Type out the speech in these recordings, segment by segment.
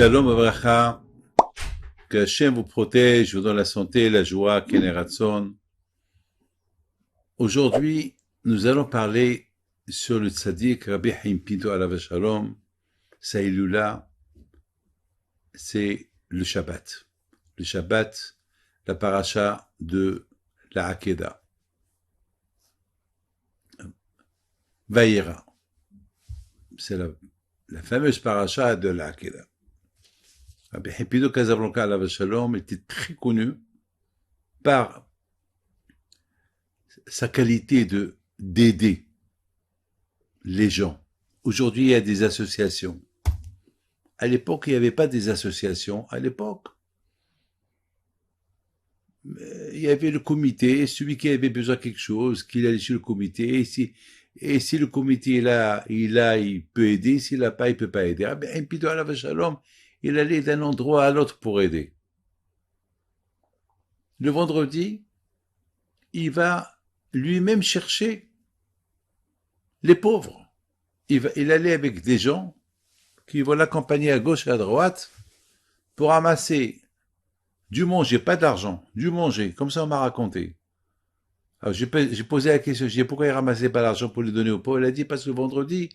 Shalom Avracha, que Hachem vous protège, vous donne la santé, la joie, Ken Ratzon. Aujourd'hui, nous allons parler sur le tzaddik Rabbi Chaim Pinto alav Shalom. Sa Iloula, c'est le Shabbat. Le Shabbat, la paracha de la Hakeda. Vaïra. C'est la fameuse paracha de la Hakeda. Rabbi Chaim Pinto Casablanca alav Shalom était très connu par sa qualité d'aider les gens. Aujourd'hui, il y a des associations. À l'époque, il n'y avait pas des associations. À l'époque, il y avait le comité, celui qui avait besoin de quelque chose, qu'il allait sur le comité, et si le comité il peut aider, s'il n'a pas, il ne peut pas aider. Rabbi Chaim Pinto alav Shalom, il allait d'un endroit à l'autre pour aider. Le vendredi, il va lui-même chercher les pauvres. Il allait avec des gens qui vont l'accompagner à gauche et à droite pour ramasser du manger, pas d'argent, du manger, comme ça on m'a raconté. Alors j'ai posé la question, j'ai dit pourquoi il ramassait pas l'argent pour le donner aux pauvres. Il a dit parce que le vendredi,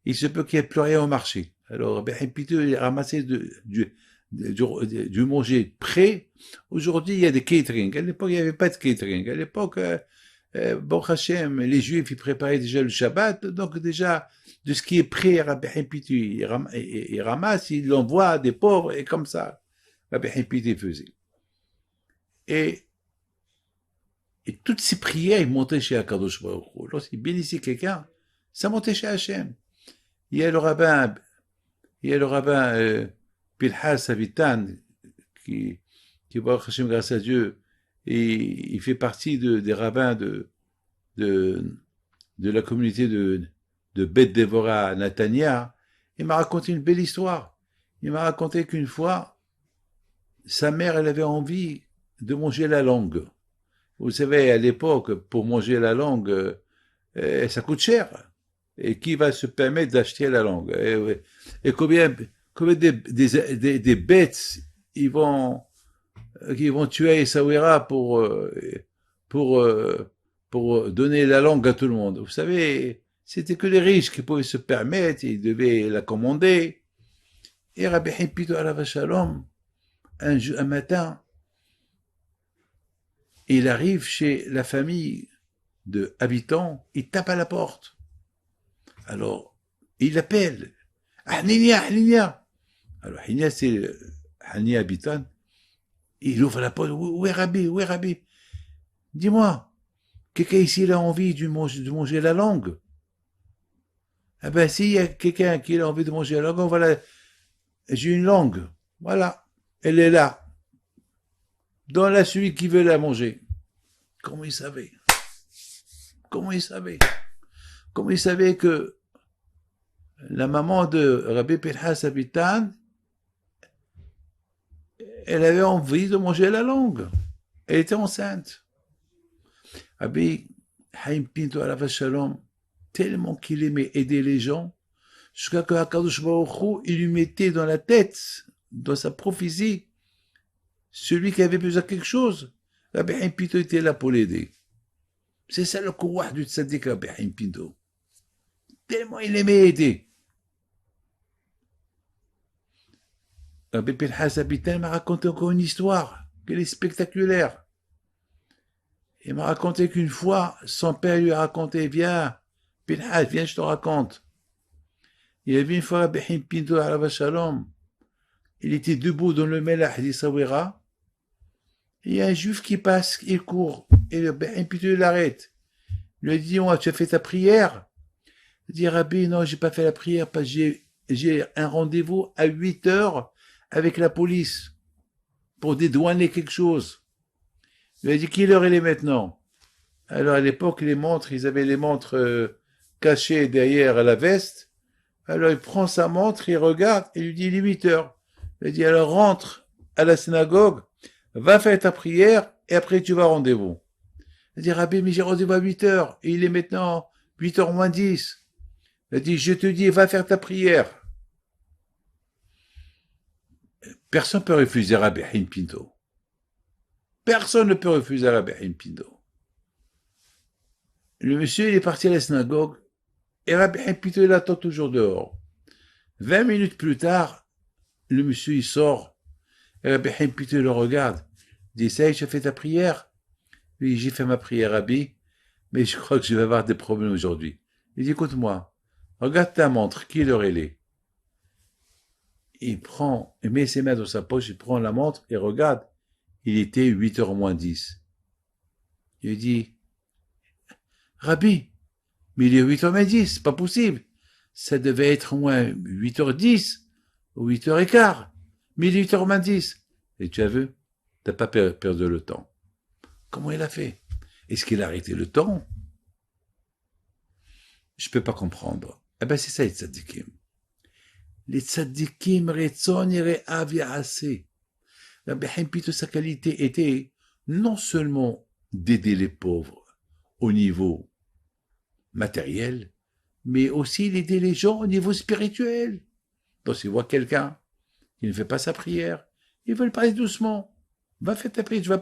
il se peut qu'il n'y ait plus rien au marché. Alors Piteux, il ramassait du manger prêt. Aujourd'hui, il y a des catering. À l'époque, il n'y avait pas de catering. À l'époque, Bon Hachem, les Juifs, ils préparaient déjà le Shabbat, donc déjà, de ce qui est prêt, Rabbi Chaim Pinto, il ramasse, il l'envoie à des pauvres, et comme ça, Rabbi Chaim Pinto faisait. Et toutes ces prières, ils montaient chez Akadosh Baruch Hu. Lorsqu'il bénissait quelqu'un, ça montait chez Hachem. Il y a le rabbin Pinhas Avitan, qui Baruch Hachem, grâce à Dieu, et il fait partie des rabbins de la communauté de Beth Devorah Natania. Il m'a raconté une belle histoire. Il m'a raconté qu'une fois, sa mère, elle avait envie de manger la langue. Vous savez, à l'époque, pour manger la langue, ça coûte cher. Et qui va se permettre d'acheter la langue? Et combien des bêtes ils vont tuer Essaouira pour donner la langue à tout le monde. Vous savez, c'était que les riches qui pouvaient se permettre, ils devaient la commander. Et Rabbi Chaim Pinto alav Shalom, un matin, il arrive chez la famille de habitants, il tape à la porte. Alors, il appelle. Haninia, Haninia. Alors, Haninia, c'est Haninia habitant. Il ouvre la porte. Où est Rabbi? Où est Rabbi? Dis-moi, quelqu'un ici a envie de manger la langue? Ah ben, s'il y a quelqu'un qui a envie de manger la langue, voilà, j'ai une langue. Voilà, elle est là. Donne-la à celui qui veut la manger. Comment il savait? Comment il savait? Comment il savait que la maman de Rabbi Pinhas Avitan, elle avait envie de manger la langue. Elle était enceinte. Rabbi Chaim Pinto alav Shalom, tellement qu'il aimait aider les gens, jusqu'à que Akadosh Baruch Hu, il lui mettait dans la tête, dans sa prophétie, celui qui avait besoin de quelque chose, Rabbi Chaim Pinto était là pour l'aider. C'est ça le courage du tzaddik Rabbi Chaim Pinto. Tellement il aimait aider. Rabbi Pinhas Avitan m'a raconté encore une histoire, qu'elle est spectaculaire. Il m'a raconté qu'une fois, son père lui a raconté, viens, Pinhas, viens, je te raconte. Il y avait une fois Rabbi Chaim Pinto alav Shalom, il était debout dans le Melach d'Essaouira, il y a un juif qui passe, il court, et Rabbi Chaim Pinto l'arrête. Il lui dit, tu as fait ta prière? Il dit, Rabbi, non, j'ai pas fait la prière, parce que j'ai un rendez-vous à 8 heures avec la police pour dédouaner quelque chose. Il a dit, quelle heure il est maintenant? Alors à l'époque, les montres, ils avaient les montres cachées derrière la veste. Alors il prend sa montre, il regarde, et lui dit, il est 8 heures. Il a dit, alors rentre à la synagogue, va faire ta prière, et après tu vas au rendez-vous. Il a dit, Rabbi, mais j'ai rendez-vous à 8 heures, et il est maintenant 8 heures moins 10. 10. » Il a dit, je te dis, va faire ta prière. Personne ne peut refuser Rabbi Haïm Pinto. Personne ne peut refuser Rabbi Haïm Pinto. Le monsieur, il est parti à la synagogue, et Rabbi Haïm Pinto, il attend toujours dehors. 20 minutes plus tard, le monsieur, il sort, et Rabbi Haïm Pinto le regarde. Il dit, ça y est, j'ai fait ta prière? Oui, j'ai fait ma prière, Rabbi, mais je crois que je vais avoir des problèmes aujourd'hui. Il dit, écoute-moi, regarde ta montre, quelle heure elle est? Il met ses mains dans sa poche, il prend la montre et regarde, il était 8h moins 10. Il dit, Rabbi, mais il est 8h moins 10, c'est pas possible. Ça devait être au moins 8h10 ou 8h15. Mais il est 8h moins 10. Et tu as vu, t'as pas perdu le temps. Comment il a fait? Est-ce qu'il a arrêté le temps? Je peux pas comprendre. Eh ben, c'est ça les tzadikim. Les tzadikim retzon yire'av ya'aseh. Rabbi Haïm Pinto, sa qualité était non seulement d'aider les pauvres au niveau matériel, mais aussi d'aider les gens au niveau spirituel. Donc, s'il voit quelqu'un qui ne fait pas sa prière, ils veulent parler doucement. Va faire ta prière, tu vas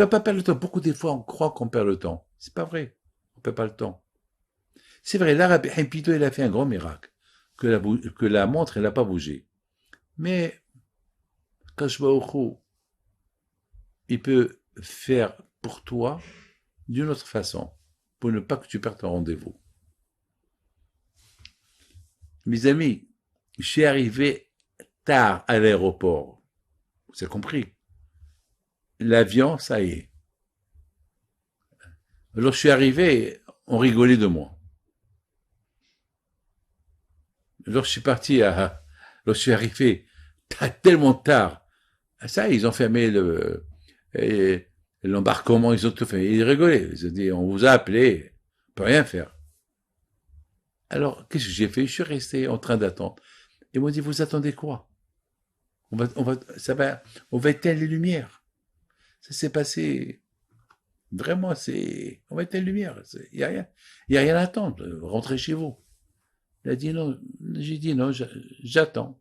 pas perdre le temps. Beaucoup des fois, on croit qu'on perd le temps. C'est pas vrai. On perd pas le temps. C'est vrai, là, Rabbi Haïm Pinto, il a fait un grand miracle. Que la montre, elle n'a pas bougé. Mais, Kadosh Baruch Hu, il peut faire pour toi d'une autre façon, pour ne pas que tu perdes ton rendez-vous. Mes amis, je suis arrivé tard à l'aéroport. Vous avez compris? L'avion, ça y est. Alors je suis arrivé, on rigolait de moi. Alors je suis parti alors je suis arrivé tellement tard. Ça, ils ont fermé l'embarquement, ils ont tout fait. Ils rigolaient. Ils ont dit, on vous a appelé, on peut rien faire. Alors, qu'est-ce que j'ai fait? Je suis resté en train d'attendre. Ils m'ont dit, vous attendez quoi? On va éteindre les lumières. Ça s'est passé, vraiment, on va éteindre les lumières. Il y a rien à attendre. Rentrez chez vous. Il a dit non. J'ai dit non, j'attends.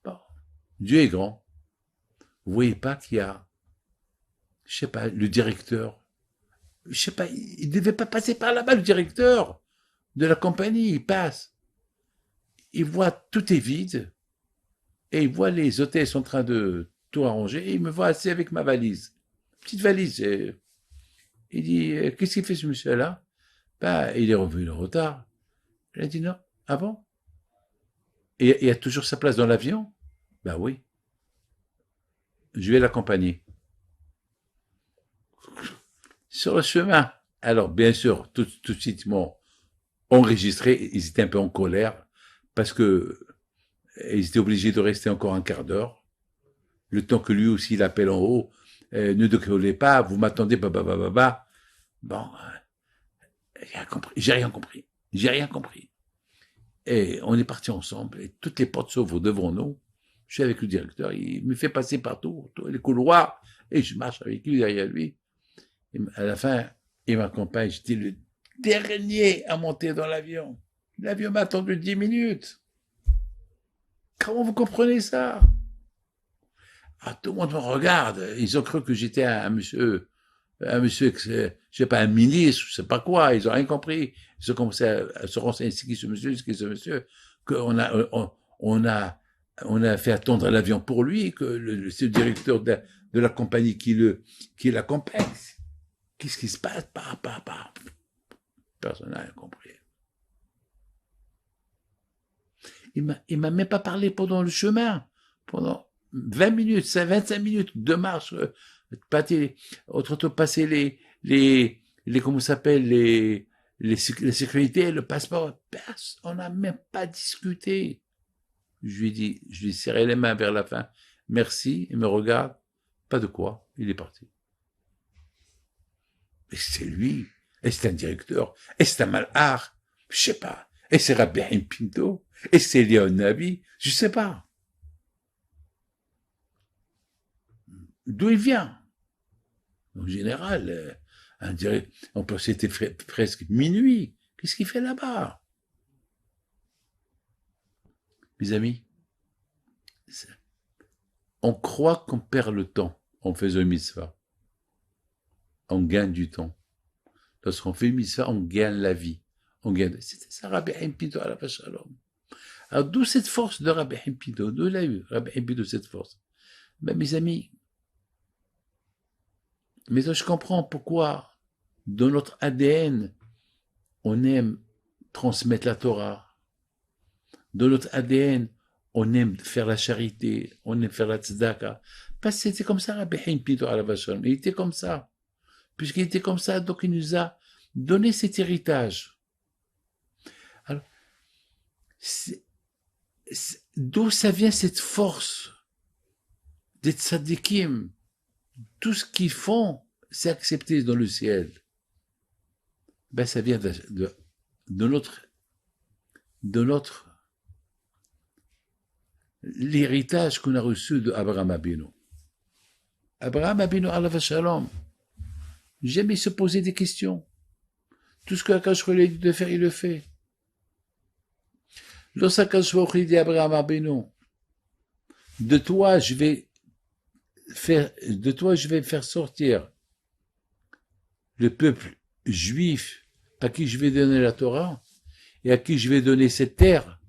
Bon. Dieu est grand. Vous voyez pas qu'il y a, je sais pas, le directeur. Je sais pas, il devait pas passer par là-bas, le directeur de la compagnie. Il passe. Il voit tout est vide. Et il voit les hôtesses en train de tout arranger. Et il me voit assis avec ma valise. Petite valise. Il dit, qu'est-ce qu'il fait ce monsieur-là? Ben, il est revenu en retard. Il a dit non. Ah bon? Et il a toujours sa place dans l'avion? Ben oui. Je vais l'accompagner. Sur le chemin. Alors, bien sûr, tout de suite, ils m'ont enregistré. Ils étaient un peu en colère parce que ils étaient obligés de rester encore un quart d'heure. Le temps que lui aussi il appelle en haut. Ne décollez pas, vous m'attendez, bababababa. Bon, j'ai rien compris. J'ai rien compris. Et on est partis ensemble, et toutes les portes s'ouvrent devant nous. Je suis avec le directeur, il me fait passer partout, tous les couloirs, et je marche avec lui, derrière lui. Et à la fin, il m'accompagne, j'étais le dernier à monter dans l'avion. L'avion m'a attendu 10 minutes. Comment vous comprenez ça? Ah, tout le monde me regarde, ils ont cru que j'étais un monsieur, je sais pas, un ministre, je sais pas quoi, ils ont rien compris. Ils ont commencé à se renseigner, c'est qui ce monsieur, on a fait attendre l'avion pour lui, que c'est le directeur de la compagnie qui l'accompagne. Qu'est-ce qui se passe? Personne n'a rien compris. Il m'a même pas parlé pendant le chemin, pendant 20 minutes, 25 minutes de marche, passer comment ça s'appelle, la sécurité, le passeport. On n'a même pas discuté. Je lui ai serré les mains vers la fin. Merci, il me regarde. Pas de quoi, il est parti. Et c'est lui. Et c'est un directeur. Et c'est un malhar. Je sais pas. Et c'est Rabbi Haïm Pinto. Et c'est Léon Nabi. Je sais pas. D'où il vient? En général, on peut c'était presque minuit. Qu'est-ce qu'il fait là-bas? Mes amis, On croit qu'on perd le temps en faisant une mitzvah. On gagne du temps. Lorsqu'on fait une mitzvah, on gagne la vie. On gagne. C'était ça, Rabbi Chaim Pinto, alav shalom. Alors, d'où cette force de Rabbi Chaim Pinto? D'où il a eu, Rabbi Chaim Pinto, cette force? Ben, mes amis, mais je comprends pourquoi, dans notre ADN, on aime transmettre la Torah. Dans notre ADN, on aime faire la charité, on aime faire la tzedaka. Parce que c'était comme ça, Rabbi Chaim Pinto, alav shalom. Il était comme ça. Puisqu'il était comme ça, donc il nous a donné cet héritage. Alors, d'où ça vient cette force des tzadikim? Tout ce qu'ils font, c'est accepté dans le ciel. Ben, ça vient de notre l'héritage qu'on a reçu de Abraham Abinu. Abraham Abinu, alav shalom, jamais se poser des questions. Tout ce qu'Akadosh Baruch Hu lui a dit de faire, il le fait. Lorsqu'Akadosh Baruch Hu dit à Abraham Abinu, de toi je vais faire sortir le peuple juif à qui je vais donner la Torah et à qui je vais donner cette terre.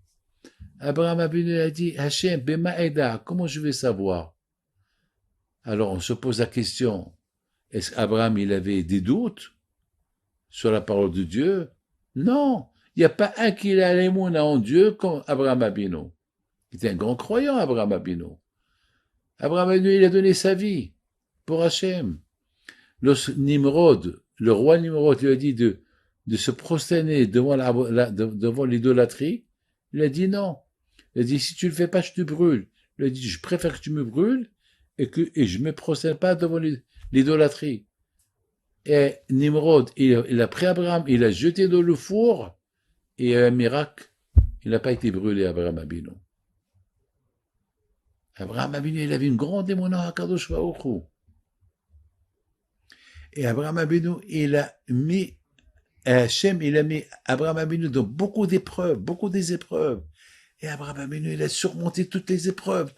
Abraham Abinu a dit, Hachem, Bema Eda, comment je vais savoir? Alors on se pose la question, est-ce qu'Abraham il avait des doutes sur la parole de Dieu? Non, il n'y a pas un qui a l'émouna en Dieu comme Abraham Abinu. Il était un grand croyant, Abraham Abinu. Abraham Abinu, il a donné sa vie pour Hachem. Lorsque Nimrod, le roi Nimrod, lui a dit de se prosterner devant l'idolâtrie, il a dit non. Il a dit, si tu le fais pas, je te brûle. Il a dit, je préfère que tu me brûles et je me prosterne pas devant l'idolâtrie. Et Nimrod, il a pris Abraham, il l'a jeté dans le four, et un miracle, il n'a pas été brûlé, Abraham Abinu. Abraham Abinu, il avait une grande émouna à Kadosh Baruch Hu. Et Abraham Abinu, il a mis Abraham Abinu dans beaucoup des épreuves. Et Abraham Abinu, il a surmonté toutes les épreuves.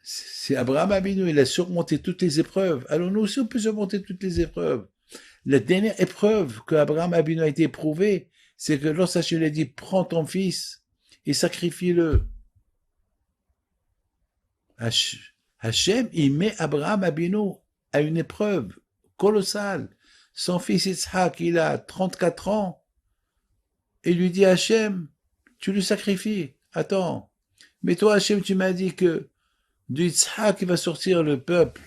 Si Abraham Abinu, il a surmonté toutes les épreuves, alors nous aussi on peut surmonter toutes les épreuves. La dernière épreuve que Abraham Abinu a été éprouvé, c'est que lorsqu'Hachem lui a dit, prends ton fils et sacrifie-le. Hachem, il met Abraham Abinu à une épreuve colossale. Son fils Yitzhak, il a 34 ans, et lui dit, Hachem, tu le sacrifies. Attends, mais toi Hachem, tu m'as dit que de Yitzhak, il va sortir le peuple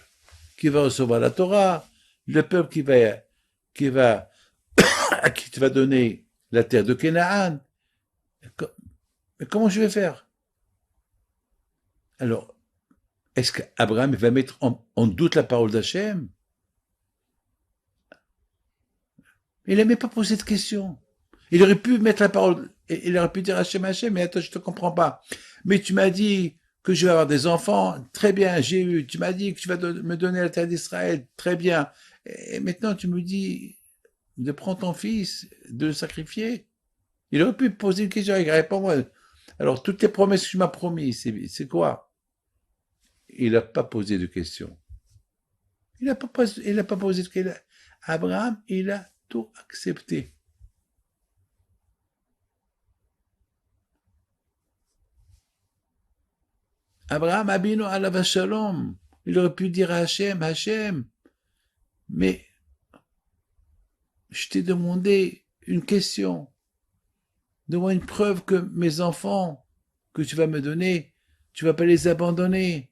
qui va recevoir la Torah, le peuple à qui tu vas donner la terre de Canaan. Mais comment je vais faire? Alors, est-ce qu'Abraham va mettre en doute la parole d'Hachem? Il n'a même pas posé de question. Il aurait pu mettre la parole, il aurait pu dire Hachem, mais attends, je te comprends pas. Mais tu m'as dit que je vais avoir des enfants, très bien, tu m'as dit que tu vas me donner la terre d'Israël, très bien. Et maintenant, tu me dis de prendre ton fils, de le sacrifier. Il aurait pu poser une question, il répond-moi. Alors, toutes les promesses que tu m'as promis, c'est quoi? Il n'a pas posé de question. Il n'a pas posé de question. Abraham, il a tout accepté. Abraham Abinu alav shalom, il aurait pu dire à Hachem, mais je t'ai demandé une question, donne-moi une preuve que mes enfants que tu vas me donner, tu vas pas les abandonner.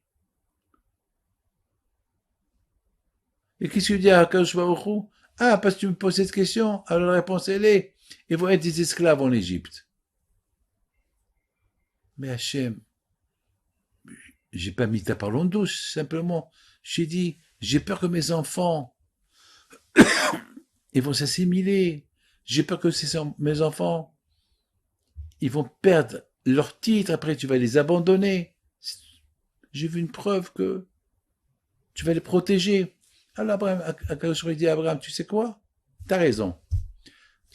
Et qu'est-ce que tu dis à Akadosh Baruch Hu? Ah, parce que tu me poses cette question, alors la réponse elle est, ils vont être des esclaves en Égypte. Mais Hachem, j'ai pas mis ta parole en douce, simplement. J'ai dit, j'ai peur que mes enfants, ils vont s'assimiler. J'ai peur que mes enfants, ils vont perdre leur titre, après tu vas les abandonner. J'ai vu une preuve que tu vas les protéger. Alors Abraham, dit à Abraham, tu sais quoi? T'as raison.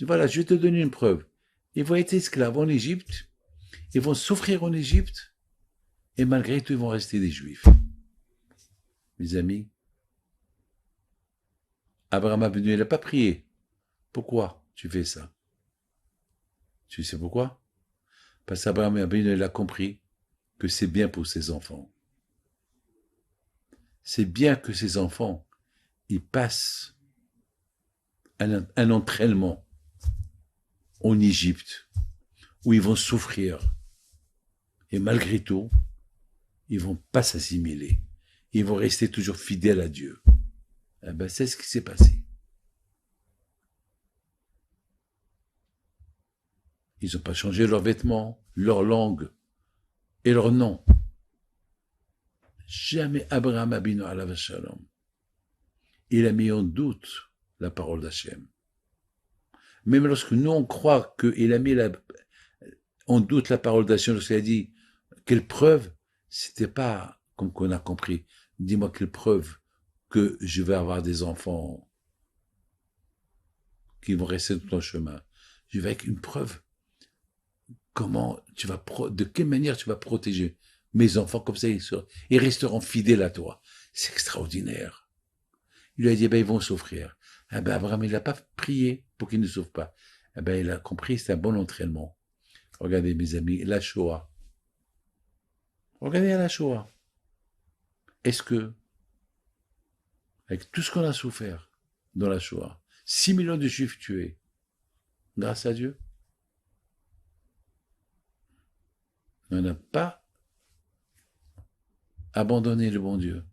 Voilà, je vais te donner une preuve. Ils vont être esclaves en Égypte, ils vont souffrir en Égypte, et malgré tout, ils vont rester des Juifs. Mes amis, Abraham Avinu, il n'a pas prié. Pourquoi tu fais ça? Tu sais pourquoi? Parce qu'Abraham Avinu, il a compris que c'est bien pour ses enfants. C'est bien que ses enfants, ils passent un entraînement en Égypte, où ils vont souffrir. Et malgré tout, ils vont pas s'assimiler. Ils vont rester toujours fidèles à Dieu. Eh ben, c'est ce qui s'est passé. Ils n'ont pas changé leurs vêtements, leur langue et leur nom. Jamais Abraham Abinu alav shalom, il a mis en doute la parole d'Hachem. Même lorsque nous on croit qu'il a mis en doute la parole d'Hachem, lorsqu'il a dit quelle preuve, c'était pas comme qu'on a compris. Dis-moi quelle preuve que je vais avoir des enfants qui vont rester dans ton chemin. Je vais avec une preuve. Comment tu vas de quelle manière tu vas protéger mes enfants comme ça ils resteront fidèles à toi. C'est extraordinaire. Il lui a dit, ben, ils vont souffrir. Eh ben, Abraham, il n'a pas prié pour qu'ils ne souffrent pas. Eh ben, il a compris, c'est un bon entraînement. Regardez, mes amis, la Shoah. Regardez la Shoah. Est-ce que, avec tout ce qu'on a souffert dans la Shoah, 6 millions de Juifs tués, grâce à Dieu, on n'a pas abandonné le bon Dieu.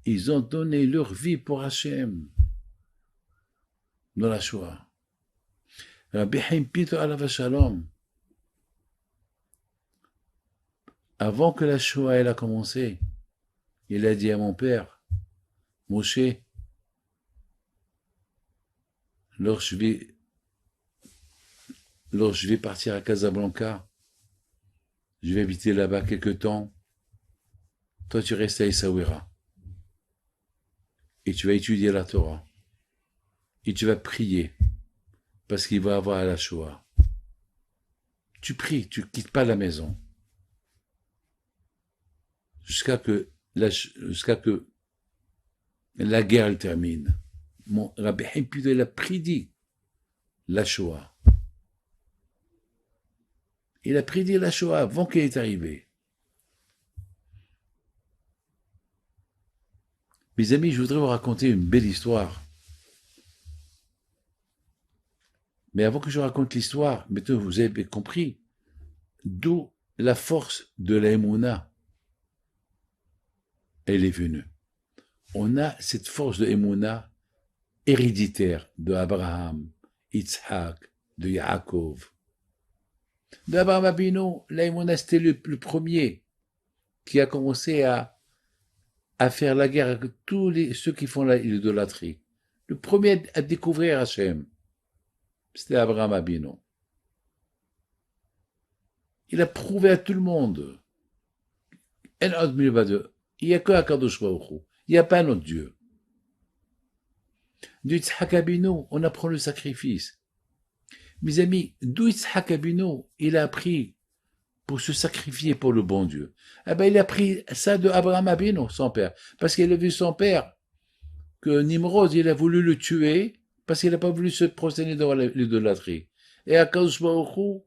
Ils ont donné leur vie pour Hachem dans la Shoah. Rabbi Chaim Pito alav shalom, avant que la Shoah elle a commencé, il a dit à mon père, Moshe, lorsque je vais partir à Casablanca, je vais habiter là-bas quelque temps, toi tu restes à Essaouira. Et tu vas étudier la Torah. Et tu vas prier. Parce qu'il va y avoir la Shoah. Tu pries, tu ne quittes pas la maison. Jusqu'à que la guerre elle termine. Mon Rabbi Chaim Pito, il a prédit la Shoah. Il a prédit la Shoah avant qu'elle est arrivée. Mes amis, je voudrais vous raconter une belle histoire. Mais avant que je raconte l'histoire, maintenant vous avez compris d'où la force de la Emouna, elle est venue. On a cette force de Emouna héréditaire de Abraham, Yitzhak, de Yaakov. D'Abraham Avinu, la Emouna c'était le premier qui a commencé à faire la guerre avec tous ceux qui font l'idolâtrie. Le premier à découvrir Hachem, c'était Abraham Avinu. Il a prouvé à tout le monde. Il n'y a que Akadosh Baruch Hu. Il n'y a pas un autre Dieu. De Yitzhak Avinu, on apprend le sacrifice. Mes amis, d'où Yitzhak Avinu, il a appris pour se sacrifier pour le bon Dieu. Eh ben, il a pris ça de Abraham Avinu, son père. Parce qu'il a vu son père, que Nimrod, il a voulu le tuer, parce qu'il n'a pas voulu se prosterner devant l'idolâtrie. Et Akadosh Baruch Hu,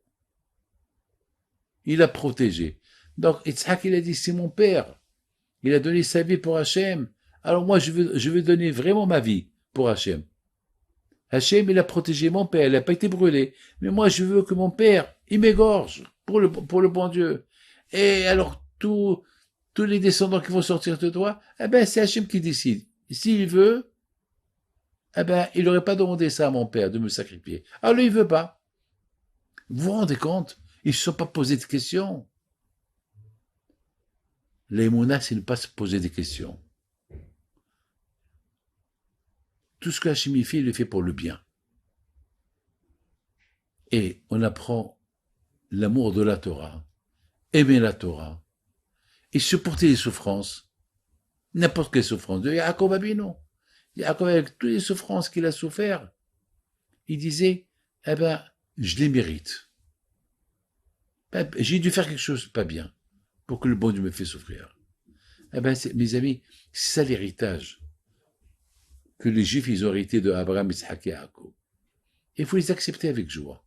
il a protégé. Donc, Yitzhak, il a dit, c'est mon père. Il a donné sa vie pour Hachem. Alors moi, je veux donner vraiment ma vie pour Hachem. Hachem, il a protégé mon père, il n'a pas été brûlé. Mais moi, je veux que mon père, il m'égorge pour le bon Dieu. Et alors, tous les descendants qui vont sortir de toi, eh ben, c'est Hachem qui décide. S'il veut, eh ben, il n'aurait pas demandé ça à mon père, de me sacrifier. Alors, lui, il veut pas. Vous vous rendez compte? Ils ne se sont pas posé de questions. L'émouna, c'est ne pas se poser des questions. Tout ce que Hachem fait, il le fait pour le bien. Et on apprend l'amour de la Torah, aimer la Torah, et supporter les souffrances, n'importe quelle souffrance, de Yaakov Avinu. Yaakov, avec toutes les souffrances qu'il a souffert, il disait, eh ben, je les mérite. J'ai dû faire quelque chose de pas bien pour que le bon Dieu me fait souffrir. Eh ben, mes amis, c'est ça l'héritage que les Juifs, ils ont hérité de Abraham, Isaac et Yaakov. Il faut les accepter avec joie.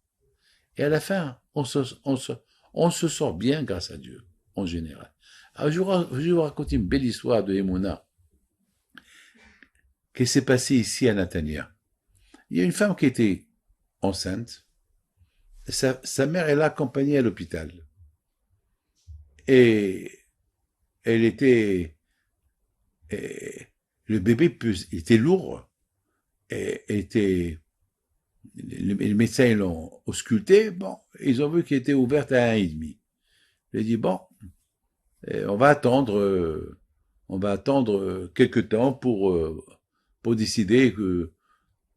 Et à la fin, on se sort bien grâce à Dieu, en général. Alors, je vais vous raconter une belle histoire de Emouna qui s'est passée ici à Natania. Il y a une femme qui était enceinte. Sa mère, elle l'a accompagnée à l'hôpital. Et elle était... Et le bébé était lourd. Et était... Les médecins l'ont ausculté. Bon, ils ont vu qu'il était ouverte à 1,5. J'ai dit, bon, on va attendre quelques temps pour décider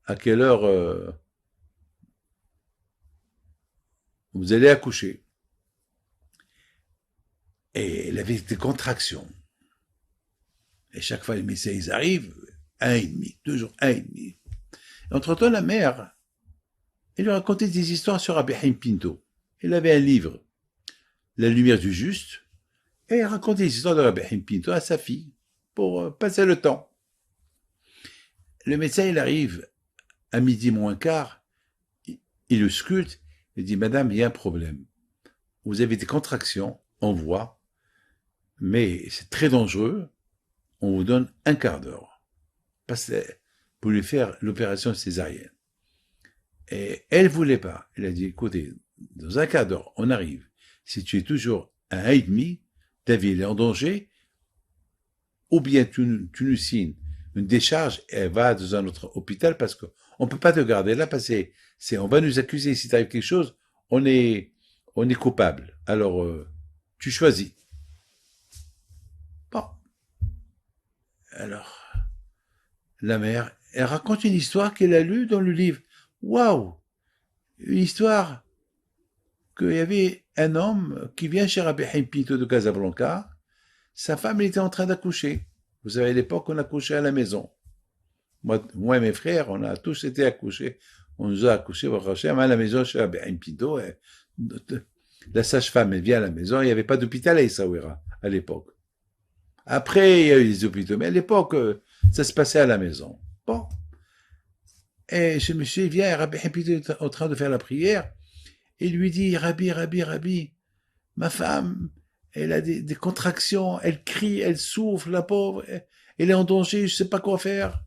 à quelle heure vous allez accoucher. Et elle avait des contractions. Et chaque fois, les médecins, ils arrivent, 1,5, toujours 1,5. Entre-temps, la mère, elle lui racontait des histoires sur Rabbi Haim Pinto. Elle avait un livre, La lumière du juste, et elle racontait des histoires de Rabbi Haim Pinto à sa fille, pour passer le temps. Le médecin, il arrive à 12:15, il le sculpte, il dit, Madame, il y a un problème. Vous avez des contractions, on voit, mais c'est très dangereux, on vous donne un quart d'heure pour lui faire l'opération césarienne. Et elle voulait pas. Elle a dit, écoutez, dans un quart d'heure, on arrive. Si tu es toujours à 1,5, ta vie est en danger, ou bien tu nous signes une décharge et elle va dans un autre hôpital parce qu'on peut pas te garder là parce que on va nous accuser si t'arrive quelque chose, on est coupable. Alors, tu choisis. Bon. Alors, la mère, elle raconte une histoire qu'elle a lue dans le livre. Waouh! Une histoire qu'il y avait un homme qui vient chez Rabbi Haim Pinto de Casablanca. Sa femme, elle était en train d'accoucher. Vous savez, à l'époque, on accouchait à la maison. Moi et mes frères, on a tous été accouchés. On nous a accouchés à la maison chez Rabbi Haim Pinto. La sage-femme, elle vient à la maison. Il n'y avait pas d'hôpital à Essaouira à l'époque. Après, il y a eu des hôpitaux. Mais à l'époque, ça se passait à la maison. Bon. Et je me suis dit, viens, Rabbi Haim Pinto est en train de faire la prière. Il lui dit, Rabbi, ma femme, elle a des contractions, elle crie, elle souffle, la pauvre, elle est en danger, je sais pas quoi faire.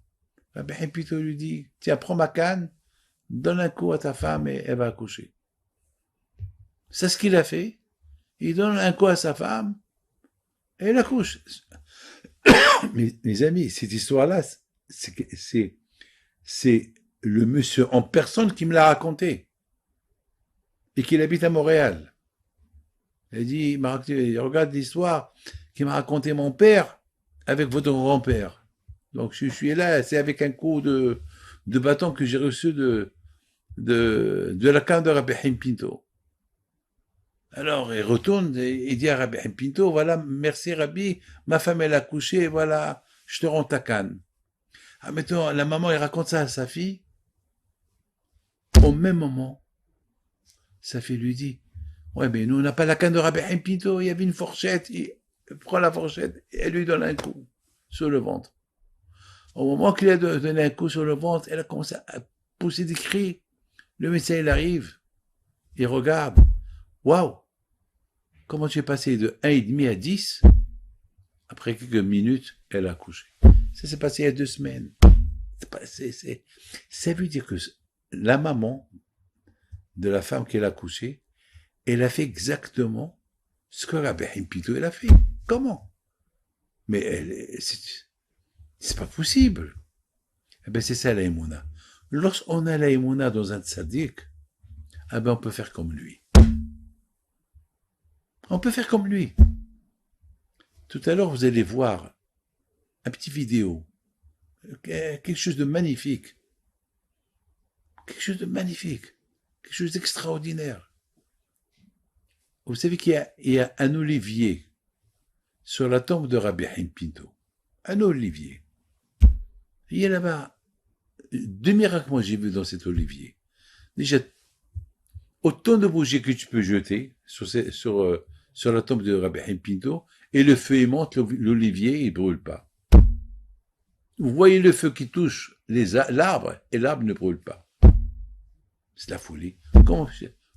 Rabbi Haim Pinto lui dit, tiens, prends ma canne, donne un coup à ta femme et elle va accoucher. C'est ce qu'il a fait. Il donne un coup à sa femme et elle accouche. Mes amis, cette histoire-là, c'est le monsieur en personne qui me l'a raconté et qu'il habite à Montréal. Il dit, regarde l'histoire qui m'a raconté mon père avec votre grand-père. Donc je suis là, c'est avec un coup de bâton que j'ai reçu de la canne de Rabbi Haim Pinto. Alors il retourne et il dit à Rabbi Haim Pinto, voilà, merci Rabbi, ma femme elle a couché, voilà, je te rends ta canne. Ah, mettons, la maman elle raconte ça à sa fille. Au même moment, sa fille lui dit, ouais, mais nous, on n'a pas la canne de Rabbi Haim Pinto, il y avait une fourchette, il prend la fourchette et elle lui donne un coup sur le ventre. Au moment qu'il a donné un coup sur le ventre, elle a commencé à pousser des cris. Le médecin, il arrive, il regarde. Waouh! Comment tu es passé de 1,5 à 10? Après quelques minutes, elle a accouché. Ça s'est passé il y a 2 semaines. Ça veut dire que la maman de la femme qu'elle a accouchée, elle a fait exactement ce que Rabbi Haim Pinto elle a fait. Comment? Mais c'est pas possible. Eh ben c'est ça la émouna. Lorsqu'on a la émouna dans un tzaddik, eh ben on peut faire comme lui. On peut faire comme lui. Tout à l'heure, vous allez voir un petit vidéo, quelque chose de magnifique, quelque chose de magnifique, quelque chose d'extraordinaire. Vous savez qu'il y a un olivier sur la tombe de Rabbi Haim Pinto. Un olivier. Il y a là-bas 2 miracles, moi, j'ai vu dans cet olivier. Déjà, autant de bougies que tu peux jeter sur la tombe de Rabbi Haim Pinto, et le feu, il monte, l'olivier, il brûle pas. Vous voyez le feu qui touche l'arbre, et l'arbre ne brûle pas. C'est la folie.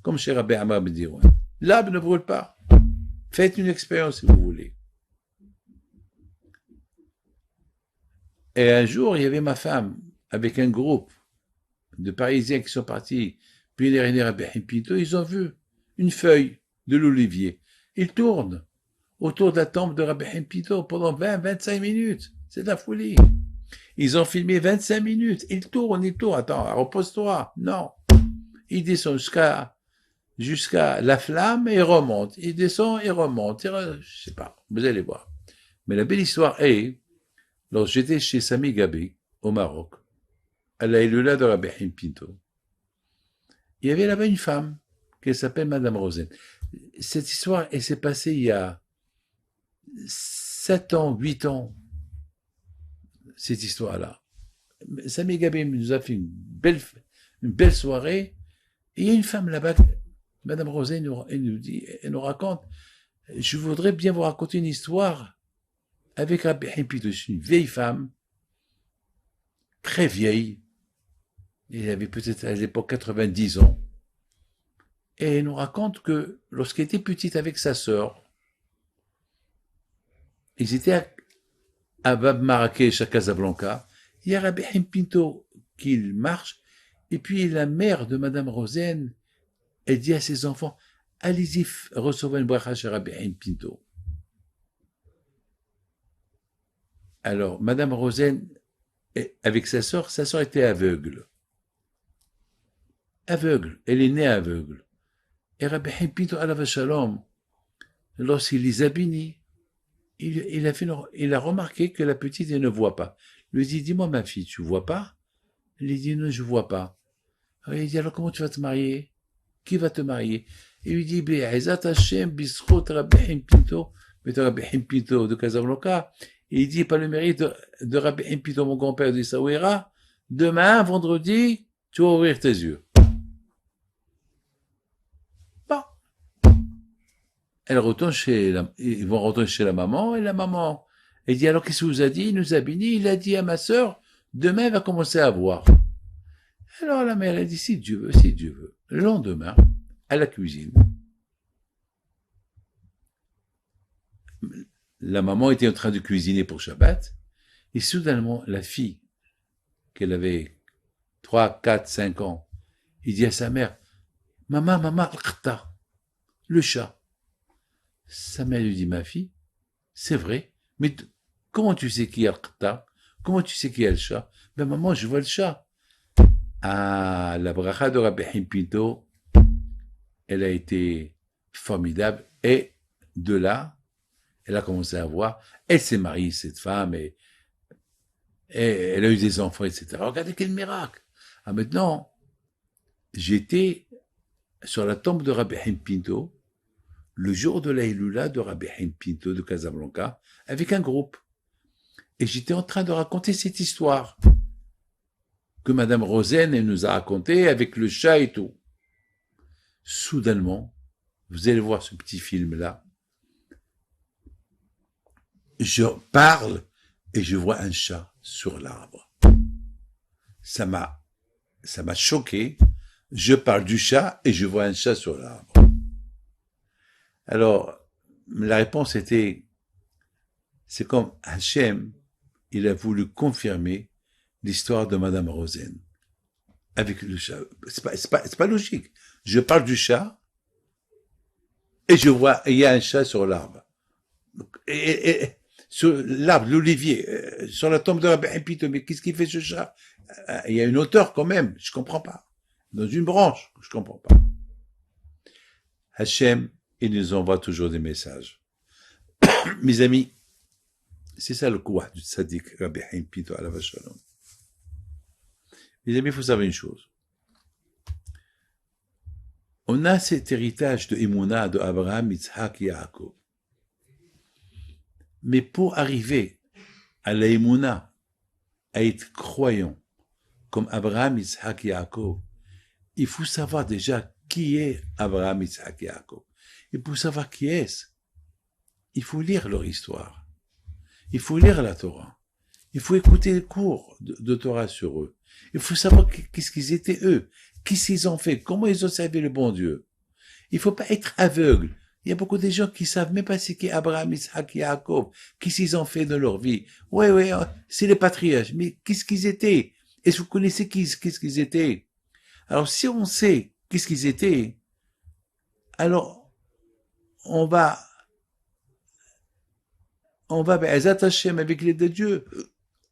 Comme chez Rabbi Amar Bedirouin. L'arbre ne brûle pas. Faites une expérience si vous voulez. Et un jour, il y avait ma femme, avec un groupe de Parisiens qui sont partis pèleriner à Rabbi Haim Pinto, ils ont vu une feuille de l'olivier. Ils tournent autour de la tombe de Rabbi Haim Pinto pendant 20-25 minutes. C'est de la folie. Ils ont filmé 25 minutes. Ils tournent. Attends, repose-toi. Non. Ils descendent jusqu'à la flamme et remontent. Ils descendent et remontent. Je sais pas. Vous allez voir. Mais la belle histoire est, lorsque j'étais chez Sami Gabi, au Maroc, à la Hilula de Rabbi Haim Pinto, il y avait là-bas une femme qui s'appelle Madame Rosen. Cette histoire, elle s'est passée il y a 7 ans, 8 ans, cette histoire-là. Sami Gabi nous a fait une belle soirée, et il y a une femme là-bas, Madame Rosen, elle nous raconte, je voudrais bien vous raconter une histoire avec Rabbi Haim Pinto. C'est une vieille femme, très vieille, il avait peut-être à l'époque 90 ans, et elle nous raconte que lorsqu'elle était petite avec sa sœur, ils étaient à Bab Marrakech, à Casablanca, il y a Rabbi Haim Pinto qui marche, et puis la mère de Madame Rosen, elle dit à ses enfants, allez-y recevoir une bracha chez Rabbi Haim Pinto. Alors, Madame Rosen, avec sa sœur était aveugle. Elle est née aveugle. Et Rabbi Haim Pinto, alav shalom, lorsqu'il les a bénis, il a remarqué que la petite, elle ne voit pas. Il lui dit, dis-moi ma fille, tu vois pas? Elle dit, non, je vois pas. Alors, il dit, alors comment tu vas te marier? Qui va te marier? Il lui dit, Be'ezat Hashem, bischot Rabbi Haim Pinto, mais Rabbi Haim Pinto de Casablanca. Et il dit, par le mérite de Rabbi Haim Pinto, mon grand-père de Essaouira, demain, vendredi, tu vas ouvrir tes yeux. Bon. Ils vont retourner chez la maman, et la maman, elle dit, alors qu'est-ce qu'il vous a dit? Il nous a béni, il a dit à ma sœur, demain, elle va commencer à voir. Alors la mère, elle dit, si Dieu veut, si Dieu veut. Le lendemain, à la cuisine, la maman était en train de cuisiner pour Shabbat, et soudainement, la fille, qu'elle avait 3, 4, 5 ans, il dit à sa mère, maman, al-qta, le chat. Sa mère lui dit, ma fille, c'est vrai, mais comment tu sais qui a al-qta? Comment tu sais qui a le chat? Ben maman, je vois le chat. Ah, la bracha de Rabbi Haim Pinto, elle a été formidable, et de là, elle a commencé à voir, elle s'est mariée, cette femme, et elle a eu des enfants, etc. Regardez quel miracle. Ah, maintenant, j'étais sur la tombe de Rabbi Haim Pinto, le jour de la Hilula de Rabbi Haim Pinto de Casablanca, avec un groupe. Et j'étais en train de raconter cette histoire que Madame Rosen, elle nous a racontée avec le chat et tout. Soudainement, vous allez voir ce petit film-là, je parle et je vois un chat sur l'arbre. Ça m'a choqué. Je parle du chat et je vois un chat sur l'arbre. Alors, la réponse était, c'est comme Hachem, il a voulu confirmer l'histoire de Madame Rosen avec le chat. C'est pas logique. Je parle du chat et je vois, il y a un chat sur l'arbre. Et sur l'arbre, l'olivier, sur la tombe de Rabbi Haim Pinto, mais qu'est-ce qu'il fait ce chat? Il y a une hauteur quand même, je comprends pas. Dans une branche, je comprends pas. Hachem, il nous envoie toujours des messages. Mes amis, c'est ça le quoi du tzaddik Rabbi Haim Pinto alav shalom. Mes amis, il faut savoir une chose. On a cet héritage de Emouna, de Abraham, Yitzhak et Yaakov. Mais pour arriver à la Emouna, à être croyant, comme Abraham, Isaac et Jacob, il faut savoir déjà qui est Abraham, Isaac et Jacob. Et pour savoir qui est-ce, il faut lire leur histoire. Il faut lire la Torah. Il faut écouter les cours de Torah sur eux. Il faut savoir qu'est-ce qu'ils étaient eux. Qu'est-ce qu'ils ont fait. Comment ils ont servi le bon Dieu. Il faut pas être aveugle. Il y a beaucoup de gens qui savent même pas c'est qui Abraham, Isaac et Jacob. Qu'est-ce qu'ils ont fait de leur vie. Ouais, c'est les patriarches. Mais qu'est-ce qu'ils étaient? Est-ce que vous connaissez qu'est-ce qu'ils étaient? Alors, si on sait qu'est-ce qu'ils étaient, alors, on va, Be'ezat Hashem, avec l'aide de Dieu,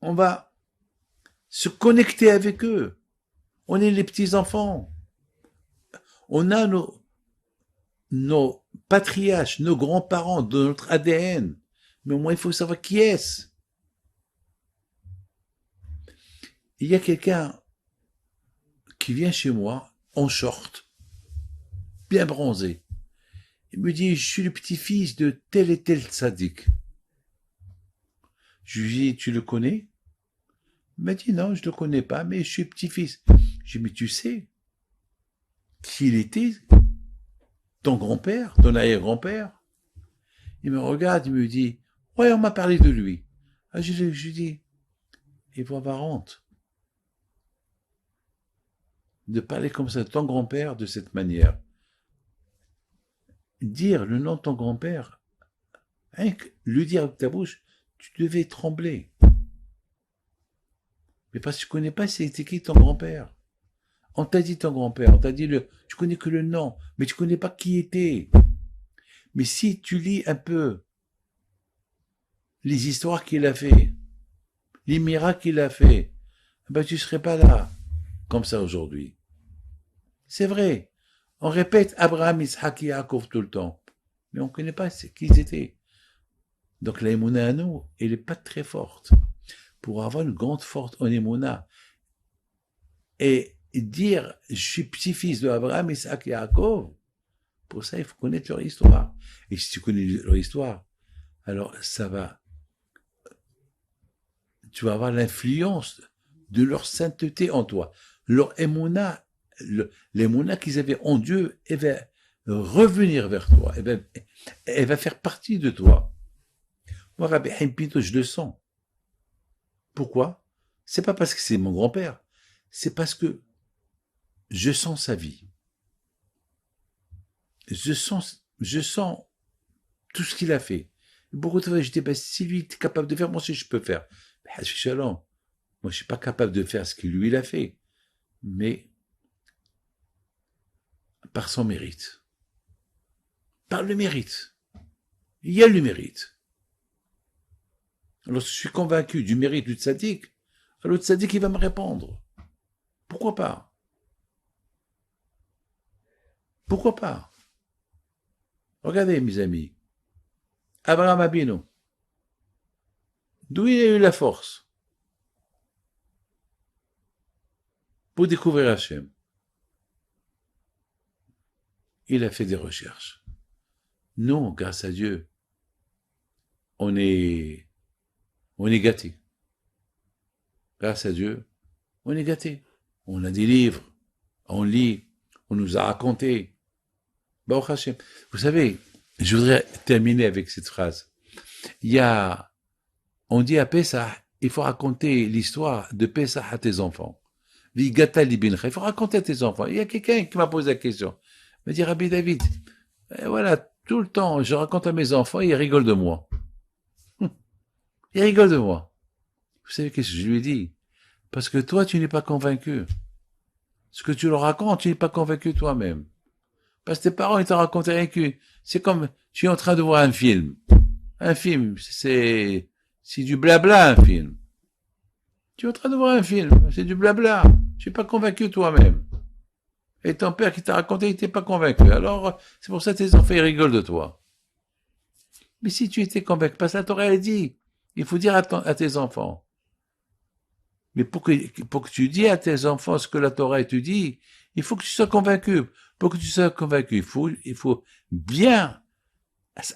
on va se connecter avec eux. On est les petits-enfants. On a nos patriarches, nos grands-parents, de notre ADN. Mais au moins, il faut savoir qui est-ce. Il y a quelqu'un qui vient chez moi, en short, bien bronzé. Il me dit, je suis le petit-fils de tel et tel tzaddik. Je lui dis, tu le connais? Il m'a dit, non, je le connais pas, mais je suis petit-fils. Je lui dis, mais tu sais qui il était? Ton grand-père? Ton arrière-grand-père? Il me regarde, il me dit, ouais, on m'a parlé de lui. Ah, je lui dis, il faut avoir honte de parler comme ça de ton grand-père de cette manière. Dire le nom de ton grand-père, hein, lui dire avec ta bouche, tu devais trembler. Mais parce que tu connais pas c'était qui ton grand-père. On t'a dit ton grand-père, on t'a dit tu connais que le nom, mais tu connais pas qui était. Mais si tu lis un peu les histoires qu'il a fait, les miracles qu'il a fait, ben tu serais pas là, comme ça aujourd'hui. C'est vrai. On répète Abraham, Isaac et Jacob tout le temps. Mais on ne connaît pas qui ils étaient. Donc la émouna à nous, elle n'est pas très forte. Pour avoir une grande force en émouna et dire je suis petit-fils de Abraham, Isaac et Jacob, pour ça il faut connaître leur histoire. Et si tu connais leur histoire, alors ça va, tu vas avoir l'influence de leur sainteté en toi. Leur émouna, l'émouna qu'ils avaient en Dieu, elle va revenir vers toi. Elle va faire partie de toi. Moi, Rabbi Haim Pinto, je le sens. Pourquoi? C'est pas parce que c'est mon grand-père. C'est parce que je sens sa vie. Je sens tout ce qu'il a fait. Beaucoup de fois, je dis, ben, si lui est capable de faire, moi aussi je peux faire. Ben, moi, je suis pas capable de faire ce que lui, il a fait. Mais, par son mérite. Par le mérite. Il y a le mérite. Alors, si je suis convaincu du mérite du tzaddik, alors le tzaddik, il va me répondre. Pourquoi pas? Pourquoi pas? Regardez, mes amis. Abraham Abinu. D'où il a eu la force? Pour découvrir Hachem. Il a fait des recherches. Nous, grâce à Dieu, on est gâtés. Grâce à Dieu, on est gâtés. On a des livres, on lit, on nous a raconté. Baruch Hashem. Vous savez, je voudrais terminer avec cette phrase. On dit à Pessah, il faut raconter l'histoire de Pessah à tes enfants. Vigata libincha, il faut raconter à tes enfants. Il y a quelqu'un qui m'a posé la question. Il m'a dit, Rabbi David, voilà, tout le temps, je raconte à mes enfants, ils rigolent de moi. Ils rigolent de moi. Vous savez qu'est-ce que je lui ai dit? Parce que toi, tu n'es pas convaincu. Ce que tu leur racontes, tu n'es pas convaincu toi-même. Parce que tes parents, ils t'ont raconté rien que... C'est comme, tu es en train de voir un film. Un film, c'est du blabla, un film. Tu es en train de voir un film, c'est du blabla. Tu n'es pas convaincu toi-même. Et ton père qui t'a raconté, il n'était pas convaincu. Alors, c'est pour ça que tes enfants, ils rigolent de toi. Mais si tu étais convaincu, parce que la Torah, elle dit, il faut dire à tes enfants. Mais pour que tu dis à tes enfants ce que la Torah te dit, il faut que tu sois convaincu. Pour que tu sois convaincu, il faut bien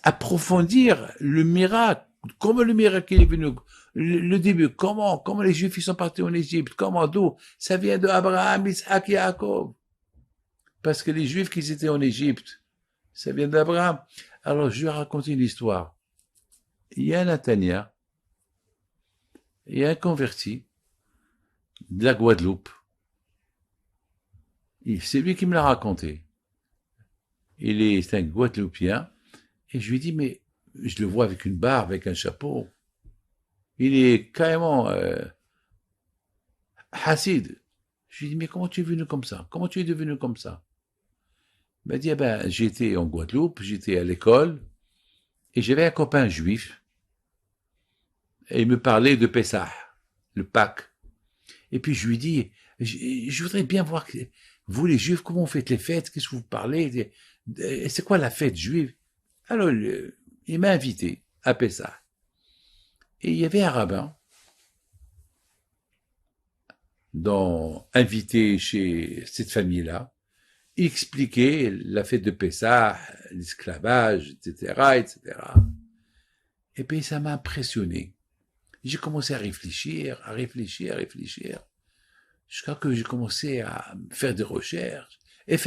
approfondir le miracle Comment le miracle est venu? Le début, comment les Juifs ils sont partis en Égypte? Comment, d'où? Ça vient de Abraham, Isaac et Jacob. Parce que les Juifs qui étaient en Égypte, ça vient d'Abraham. Alors, je vais raconter une histoire. Il y a un Atania, il y a un converti de la Guadeloupe. C'est lui qui me l'a raconté. C'est un Guadeloupéen. Et je lui dis, mais je le vois avec une barbe, avec un chapeau. Il est carrément hassid. Je lui dis, mais comment tu es venu comme ça? Comment tu es devenu comme ça? Il m'a dit, j'étais en Guadeloupe, j'étais à l'école, et j'avais un copain juif, et il me parlait de Pessah, le Pâques. Et puis je lui dis, je voudrais bien voir, vous les juifs, comment vous faites les fêtes? Qu'est-ce que vous parlez? C'est quoi la fête juive? Alors, il m'a invité à Pessah. Et il y avait un rabbin, invité chez cette famille-là. Il expliquait la fête de Pessah, l'esclavage, etc., etc. Et puis ça m'a impressionné. J'ai commencé à réfléchir, jusqu'à que j'ai commencé à faire des recherches, et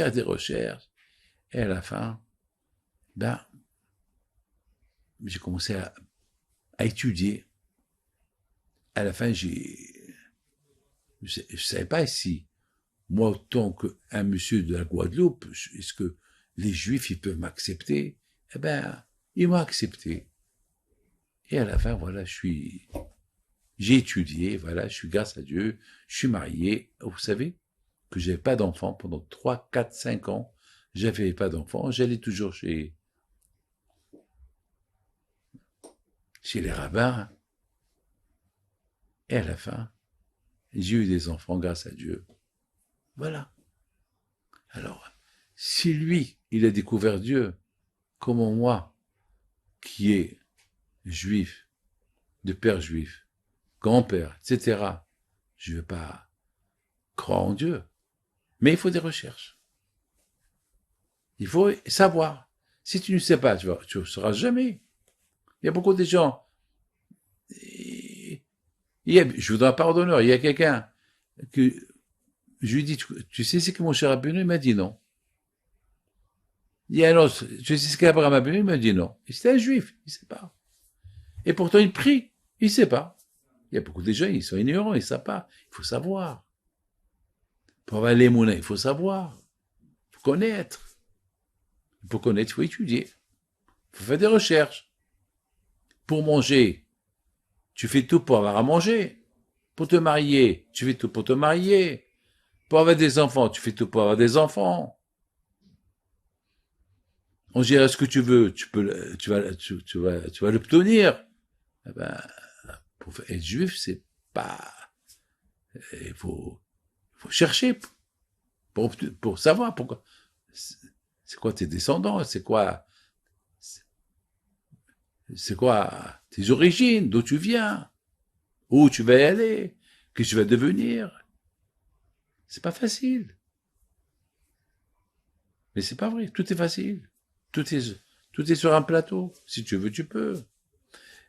à la fin, j'ai commencé à étudier. À la fin, je savais pas si, moi, autant qu'un monsieur de la Guadeloupe, est-ce que les Juifs, ils peuvent m'accepter? Ils m'ont accepté. Et à la fin, voilà, j'ai étudié, voilà, je suis, grâce à Dieu, je suis marié. Vous savez que j'avais pas d'enfant pendant 3, 4, 5 ans. J'avais pas d'enfant. J'allais toujours chez les rabbins. Et à la fin, j'ai eu des enfants grâce à Dieu. Voilà. Alors, si lui, il a découvert Dieu, comment moi, qui est juif, de père juif, grand-père, etc., je ne vais pas croire en Dieu. Mais il faut des recherches. Il faut savoir. Si tu ne sais pas, tu ne sauras jamais. Il y a beaucoup de gens. Je voudrais un pardonneur. Il y a quelqu'un que je lui dis, tu sais ce que mon cher Rabbeinu? Il m'a dit non. Il y a un autre, tu sais ce qu'Abraham Rabbeinu? Il m'a dit non. Et c'était un juif, il ne sait pas. Et pourtant il prie, il ne sait pas. Il y a beaucoup de gens, ils sont ignorants, ils ne savent pas. Il faut savoir. Pour avoir les moulins, il faut savoir. Il faut connaître. Pour connaître, il faut étudier. Il faut faire des recherches. Pour manger, tu fais tout pour avoir à manger. Pour te marier, tu fais tout pour te marier. Pour avoir des enfants, tu fais tout pour avoir des enfants. On dirait ce que tu veux, tu vas l'obtenir. Pour être juif, c'est pas, il faut chercher pour savoir pourquoi. C'est quoi tes descendants, c'est quoi tes origines, d'où tu viens, où tu vas aller, que tu vas devenir. C'est pas facile. Mais c'est pas vrai, tout est facile. Tout est sur un plateau. Si tu veux, tu peux.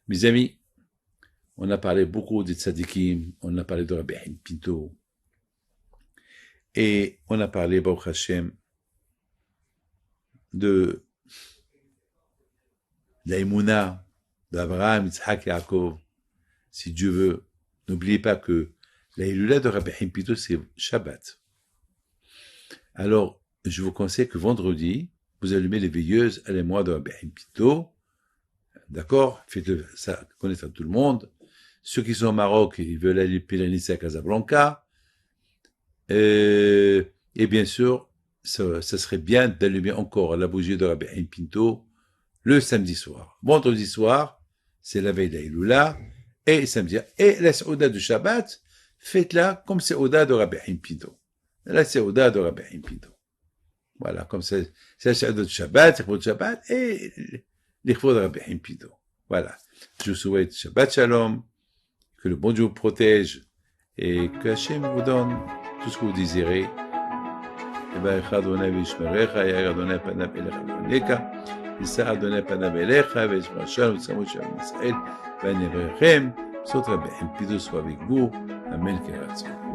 Mes amis, on a parlé beaucoup des tzadikim, on a parlé de Rabbi Haim Pinto, et on a parlé, Baruch Hashem, de l'Aïmouna, d'Abraham, Yitzhak et Yaakov. Si Dieu veut, n'oubliez pas que la Hilula de Rabbi Haim Pinto, c'est Shabbat. Alors, je vous conseille que vendredi, vous allumez les veilleuses à l'émoi de Rabbi Haim Pinto. D'accord? Faites ça connaître à tout le monde. Ceux qui sont au Maroc, ils veulent aller pèleriner à Casablanca. Et bien sûr, ça serait bien d'allumer encore la bougie de Rabbi Haim Pinto le samedi soir. Vendredi soir, c'est la veille d'Aïloula, et samedi. Et la Saouda du Shabbat, faites-la comme Saouda de Rabbi Haim Pinto. La Saouda de Rabbi Haim Pinto. Voilà, comme c'est la Saouda du Shabbat, c'est pour le Shabbat, et l'Ikhvo de Rabbi Haim Pinto. Voilà. Je vous souhaite Shabbat Shalom, que le bon Dieu vous protège, et que Hachem vous donne tout ce que vous désirez. יישא אדוני פניו אליך, וישמר שלום ושמות שלום ישראל, ואני אברכם, בסות רביהם, פידוס ואביגבור, אמן כן רצון.